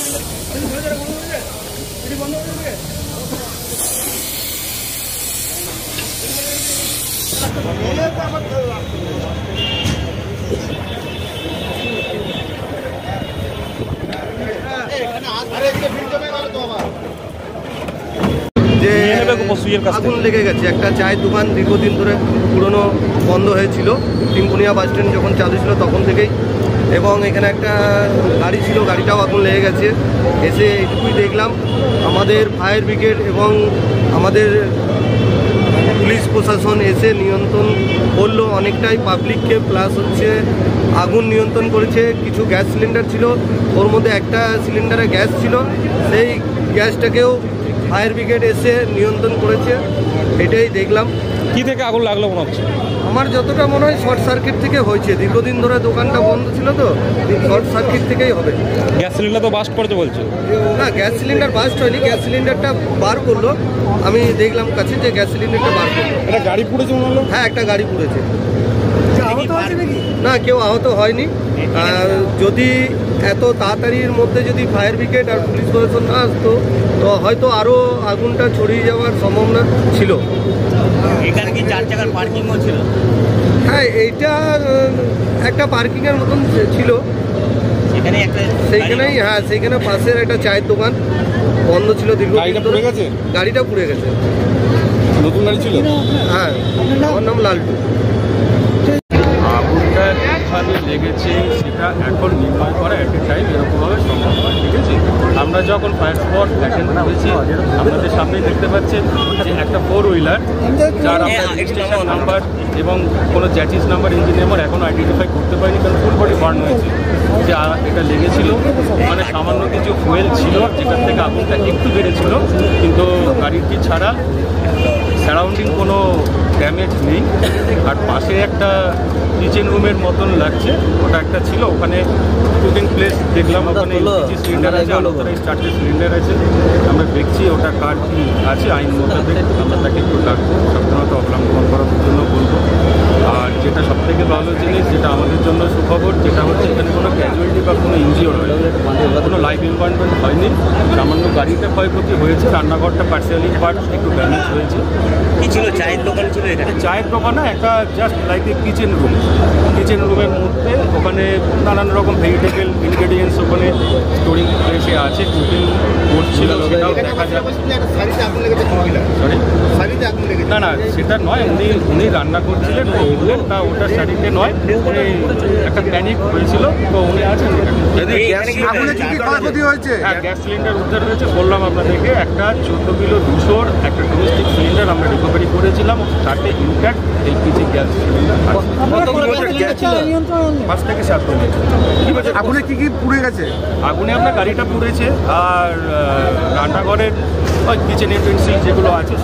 যে আগুন লেগে গেছে একটা চায়ের দোকান, দীর্ঘদিন ধরে পুরনো বন্ধ হয়েছিল, টিমকুনিয়া বাস স্ট্যান্ড যখন চালু ছিল তখন থেকেই। এবং এখানে একটা গাড়ি ছিল, গাড়িটাও আগুন লেগে গেছে। এসে এটুকুই দেখলাম, আমাদের ফায়ার ব্রিগেড এবং আমাদের পুলিশ প্রশাসন এসে নিয়ন্ত্রণ করলো অনেকটাই পাবলিককে, প্লাস হচ্ছে আগুন নিয়ন্ত্রণ করেছে। কিছু গ্যাস সিলিন্ডার ছিল, ওর মধ্যে একটা সিলিন্ডারে গ্যাস ছিল, সেই গ্যাসটাকেও ফায়ার ব্রিগেড এসে নিয়ন্ত্রণ করেছে। এটাই দেখলাম। কি থেকে আগুন লাগলো মনে হচ্ছে? আমার যতটা মনে হয় শর্ট সার্কিট থেকে হয়েছে, দীর্ঘদিন ধরে দোকানটা বন্ধ ছিল তো, শর্ট সার্কিট থেকেই হবে। গ্যাস সিলিন্ডার তো বাস্ট করেছে বলছে? না, গ্যাস সিলিন্ডার বাস্ট হয়নি, গ্যাস সিলিন্ডারটা বার করলো। আমি দেখলাম কাছে যে গ্যাস সিলিন্ডারটা বার করলো। একটা গাড়ি পুড়েছে মনে হলো? হ্যাঁ, একটা গাড়ি পুড়েছে। না, কেউ আহত হয়নি। যদি এত তাড়াতাড়ির মধ্যে যদি ফায়ার ব্রিগেড আর পুলিশ প্রশাসন না আসতো তো হয়তো আরও আগুনটা ছড়িয়ে যাওয়ার সম্ভাবনা ছিল। এখানে কি 4 চাকার পার্কিংও ছিল? হ্যাঁ, এইটা একটা পার্কিংয়ের মতন ছিল সেইখানেই। হ্যাঁ, সেইখানে পাশের একটা চায়ের দোকান বন্ধ ছিল দীর্ঘ। গাড়িটা পুড়ে গেছে। নতুন গাড়ি ছিল? হ্যাঁ, আমার নাম লালটু। আগুনটা কীভাবে লেগেছে সেটা এখন নির্ণয় করা এটাই এরকমভাবে সম্ভব হয়। ঠিক আছে, আমরা যখন ফায়ার স্পট অ্যাটেন্ড করেছি আপনাদের সামনেই দেখতে পাচ্ছেন যে একটা 4 হুইলার যার আমরা রেজিস্ট্রেশন নাম্বার এবং কোনো জ্যাটিস নাম্বার, ইঞ্জিন নাম্বার এখনও আইডেন্টিফাই করতে পারিনি, কারণ ফুল বডি বার্ন হয়েছে। যে এটা লেগেছিল মানে সামান্য কিছু ফুয়েল ছিল যেটার থেকে আগুনটা একটু বেড়েছিল, কিন্তু গাড়িটি ছাড়া সারাউন্ডিং কোনো ড্যামেজ নেই। আর পাশে একটা কিচেন রুমের মতন লাগছে, ওটা একটা ছিল, ওখানে কুকিং প্লেস দেখলাম, ওখানে এলপিজি সিলিন্ডার আছে, আলাদা 4টে সিলিন্ডার আছে। আমরা দেখছি ওটা কার কি আছে আইন মোতাবেক আমরা তাকে একটু ডাকবো, সাধারণত অবলম্বন করার জন্য বলবো। আর যেটা সবথেকে ভালো জিনিস, যেটা আমাদের জন্য সুখবর, যেটা হচ্ছে এখানে কোনো ক্যাজুয়ালিটি বা কোনো ইনজিওর হয়নি, কোনো লাইফ ইম্পয়েন্টমেন্ট হয়নি। সামান্য গাড়িটা ক্ষয়ক্ষতি হয়েছে, রান্নাঘরটা পার্সিয়ালি পার্ট একটু ড্যামেজ হয়েছে। কি ছিল? চায়ের দোকান ছিল এখানে? চায়ের দোকানে একটা just like a kitchen room, kitchen রুমের মধ্যে ওখানে নানান রকম ভেজিটেবল ইনগ্রেডিয়েন্টস ওখানে স্টোরিং প্লেসে আছে, কুকিং করছিল সেটাও দেখা যাচ্ছে। সরি, না না সেটা নয়, উনি রান্না করছিলেন, তা ওটার শাড়িতে নয়, একটা প্যানিক হয়েছিল, তো উনি আছেন। হ্যাঁ, গ্যাস সিলিন্ডার উদ্ধার হয়েছে, বললাম আপনাদেরকে। একটা 14 কিলো 200 একটা ডোমেস্টিক সিলিন্ডার আমরা রিকভারি করেছিলাম, তাতে ইনফ্যাক্ট এলপিজি গ্যাস সিলিন্ডার 5 থেকে 7 মিনিট। আগুনে কি পুড়ে গেছে? আগুনে আপনার গাড়িটা পুড়েছে, আর রান্নাঘরের কিচেন ইউটেন্সিল যেগুলো আছে